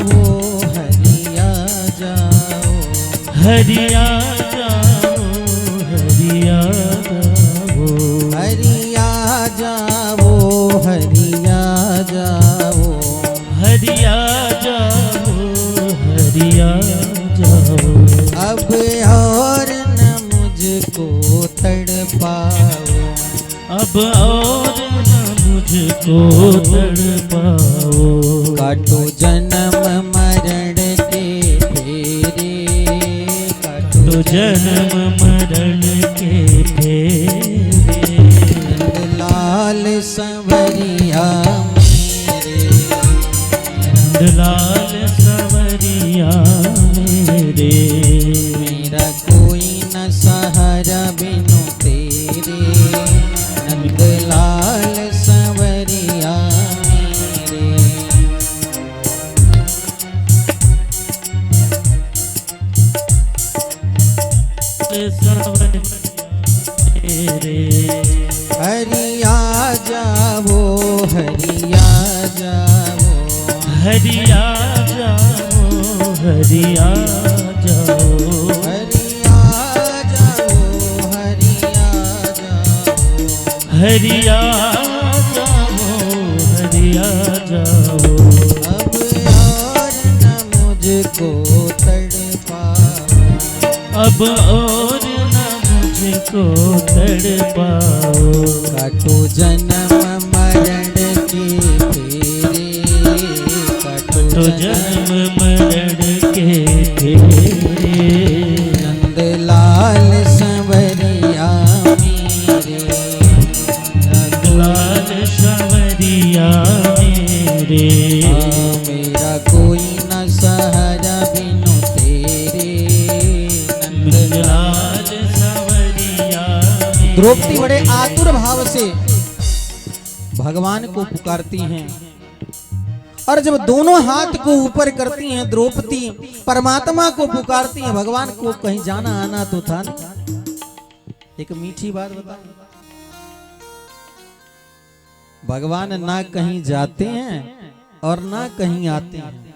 हरिया जाओ, हरिया जाओ, हरिया जाओ, हरिया जाओ, हरिया जाओ, हरिया जाओ, हरिया जाओ। अब और न मुझको तड़पाओ, अब और न मुझको तड़पाओ। काटो जन्म मरण के फेरे, काटो जन्म मरण के फेरे। लाल संवरिया मेरे, लाल संवरिया मेरे। मेरा कोई न सहारा बिनु तेरे, नंदलाल संवरिया मेरे। हरिया जाओ, हरिया जाओ, हरिया जाओ, हरिया जाओ, हरिया जाओ, हरिया जाओ, हरिया जाओ, हरिया जाओ। अब और न मुझको तड़पाओ, अब और न मुझको तड़पाओ। काटो जन्म मरण के फेरे, काटो जन्म मरण के फेरे। नंदलाल संवरिया मेरे, लाल संवरिया मेरे। मेरा कोई न सहारा बिनु तेरे, लाल संवरिया मेरे। द्रौपदी बड़े आतुर भाव से भगवान को पुकारती हैं, और जब दोनों हाथ को ऊपर करती हैं द्रौपदी परमात्मा को पुकारती हैं। भगवान को कहीं जाना आना तो था नहीं। एक मीठी बात बता, भगवान ना कहीं जाते हैं और ना कहीं आते हैं।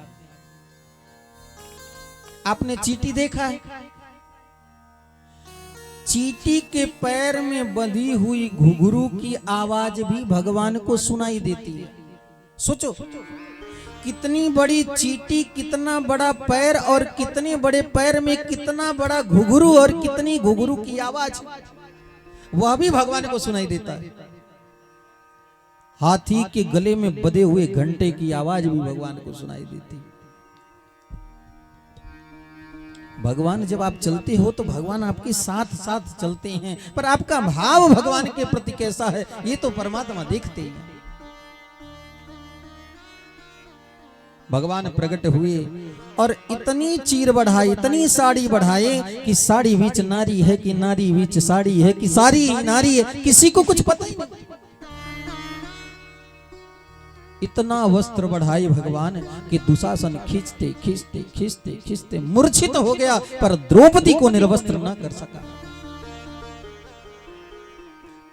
आपने चींटी देखा है? चींटी के पैर में बंधी हुई घुघरू की आवाज भी भगवान को सुनाई देती है। सोचो, कितनी बड़ी चींटी, कितना बड़ा पैर, और कितने बड़े पैर में कितना बड़ा घुघरू, और कितनी घुघरू की आवाज, वह भी भगवान को सुनाई देता है। हाथी के गले में बंधे हुए घंटे की आवाज भी भगवान को सुनाई देती है। भगवान जब आप चलते हो तो भगवान आपके साथ साथ चलते हैं, पर आपका भाव भगवान के प्रति कैसा है ये तो परमात्मा देखते हैं। भगवान प्रकट हुए और इतनी चीर बढ़ाई, इतनी साड़ी बढ़ाए कि साड़ी बीच नारी है कि नारी बीच साड़ी है कि सारी नारी है, किसी को कुछ पता ही नहीं। इतना वस्त्र बढ़ाए भगवान कि दुशासन खींचते खींचते खींचते खींचते मूर्छित हो गया, पर द्रौपदी को निर्वस्त्र न कर सका।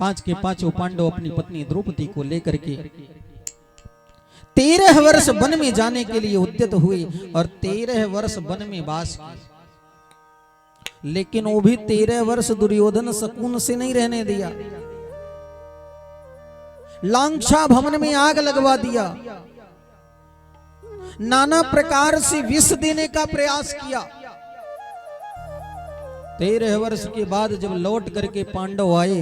5 के 5 पांडव अपनी पत्नी द्रौपदी को लेकर के 13 वर्ष वन में जाने के लिए उद्यत हुए, और 13 वर्ष वन में वास किए। लेकिन वो भी 13 वर्ष दुर्योधन शकुन से नहीं रहने दिया। लांछा भवन में आग लगवा दिया, नाना प्रकार से विष देने का प्रयास किया। 13 वर्ष के बाद जब लौट करके पांडव आए,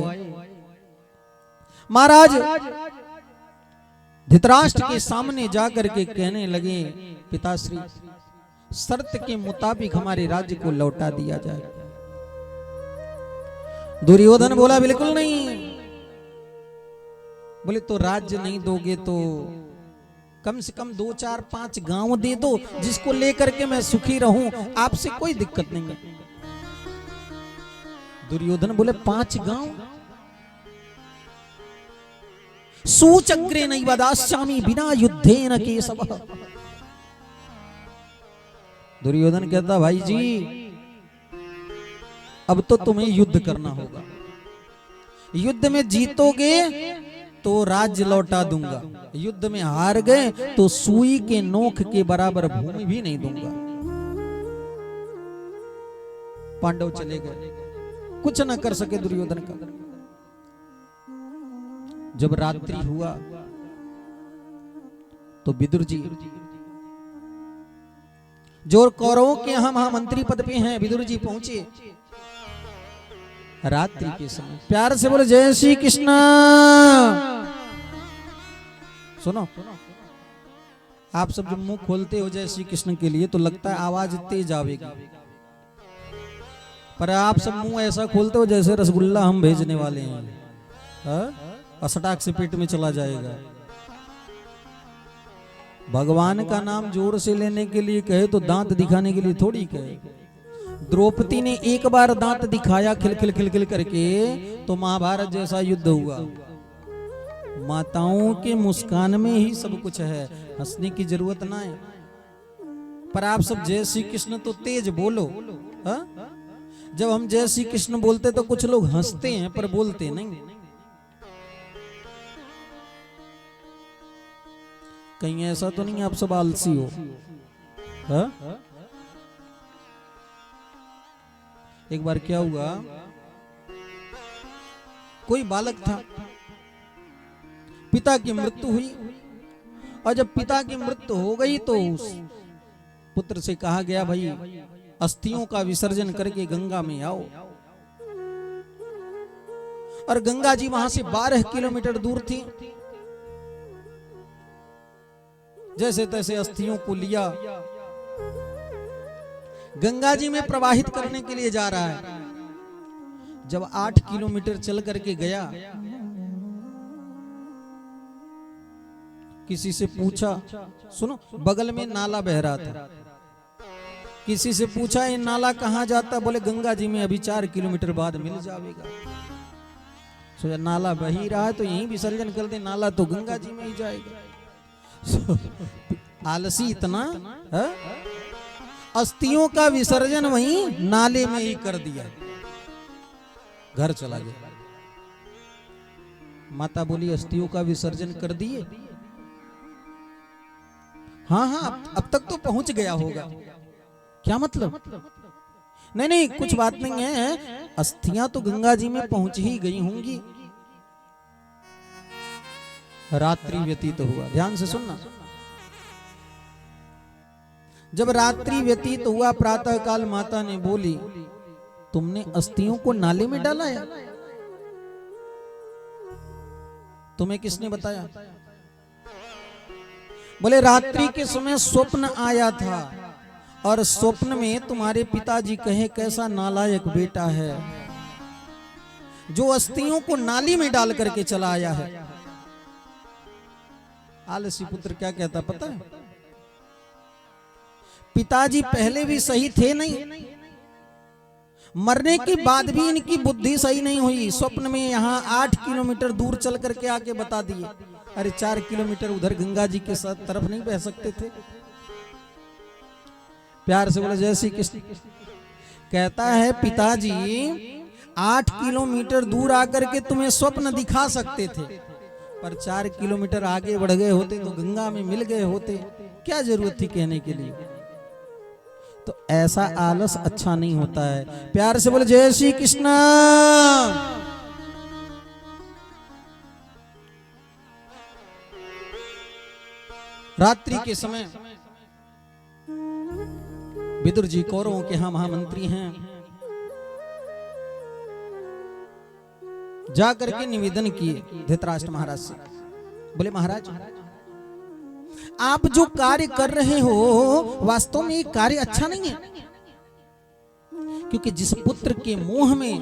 महाराज धृतराष्ट्र के सामने जाकर के कहने लगे, पिताश्री शर्त के मुताबिक हमारे राज्य को लौटा दिया जाए। दुर्योधन बोला बिल्कुल नहीं। बोले तो राज्य नहीं दोगे तो कम से कम 2, 4, 5 गांव दे दो, जिसको लेकर के मैं सुखी रहूं, आपसे कोई दिक्कत नहीं है। दुर्योधन बोले 5 गांव? सूचक्रे नैव दास्यामि बिना युद्धेन केशव। दुर्योधन कहता भाई जी अब तो तुम्हें युद्ध करना होगा, युद्ध में जीतोगे तो राज्य लौटा दूंगा, युद्ध में हार गए तो सुई के नोक के बराबर भूमि भी नहीं दूंगा। पांडव चले गए, कुछ न कर सके दुर्योधन का। जब रात्रि हुआ तो विदुर जी जो कौरवों के यहाँ महामंत्री पद पे हैं, विदुर जी पहुंचे रात्रि के समय। प्यार से बोले जय श्री कृष्ण। सुनो, आप सब जब मुंह खोलते हो जय श्री कृष्ण के लिए तो लगता है आवाज तेज आवेगी, पर आप सब मुंह ऐसा खोलते हो जैसे रसगुल्ला हम भेजने वाले हैं, असटाक से पेट में चला जाएगा। भगवान का नाम जोर से लेने के लिए कहे तो दांत दिखाने के लिए थोड़ी कहे। द्रौपदी ने एक बार दांत दिखाया खिल खिल खिल खिल करके तो महाभारत जैसा युद्ध हुआ। माताओं के मुस्कान में ही सब कुछ है, हंसने की जरूरत ना है। पर आप सब जय श्री कृष्ण तो तेज बोलो। हा? जब हम जय श्री कृष्ण बोलते तो कुछ लोग हंसते हैं पर बोलते नहीं। कहीं ऐसा तो नहीं आप सब आलसी हो? हा? एक बार क्या हुआ, कोई बालक था, पिता की मृत्यु हुई, और जब पिता की मृत्यु हो गई तो उस पुत्र से कहा गया भाई अस्थियों का विसर्जन करके गंगा में आओ। और गंगा जी वहां से 12 किलोमीटर दूर थी। जैसे तैसे अस्थियों को लिया, गंगा जी में प्रवाहित करने के लिए जा रहा है। जब 8 किलोमीटर चल करके गया, किसी से पूछा, सुनो, बगल में नाला बह रहा था। किसी से पूछा ये नाला कहाँ जाता? बोले गंगा जी में, अभी 4 किलोमीटर बाद मिल जाएगा। सोचा नाला बही रहा है तो यहीं विसर्जन कर दे, नाला तो गंगा जी में ही जाएगा। आलसी इतना है? अस्थियों का विसर्जन वहीं नाले में ही कर दिया, घर चला गया। माता बोली अस्थियों का विसर्जन कर दिए? हाँ हाँ, अब तक तो पहुंच गया होगा। क्या मतलब? नहीं नहीं, कुछ बात नहीं है, अस्थियां तो गंगा जी में पहुंच ही गई होंगी। रात्रि व्यतीत हुआ, ध्यान से सुनना। जब रात्रि व्यतीत हुआ, प्रातः काल माता ने बोली तुमने अस्थियों को नाले में डाला है? तुम्हें किसने बताया? बोले रात्रि के समय स्वप्न आया था और स्वप्न में तुम्हारे पिताजी कहे कैसा नालायक बेटा है जो अस्थियों को नाली में डाल करके चला आया है। आलसी पुत्र क्या कहता पता है? पिताजी पहले भी सही थे नहीं, मरने के बाद भी इनकी बुद्धि सही नहीं हुई। स्वप्न में यहाँ 8 किलोमीटर दूर चल करके आके बता दिए, अरे 4 किलोमीटर उधर गंगा जी के साथ तरफ नहीं बह सकते थे? प्यार से बोला जय श्री कृष्ण। कहता है पिताजी 8 किलोमीटर दूर आकर के तुम्हें स्वप्न दिखा सकते थे, पर 4 किलोमीटर आगे बढ़ गए होते तो गंगा में मिल गए होते, क्या जरूरत थी कहने के लिए? तो ऐसा आलस अच्छा नहीं होता है। प्यार से बोले जय श्री कृष्ण। रात्रि के समय विदुर जी कौरवों के यहाँ महामंत्री हैं, जाकर के निवेदन किए धृतराष्ट्र महाराज से। बोले महाराज आप जो कार्य कर रहे हो वास्तव में ये कार्य अच्छा नहीं है, क्योंकि जिस पुत्र के मोह में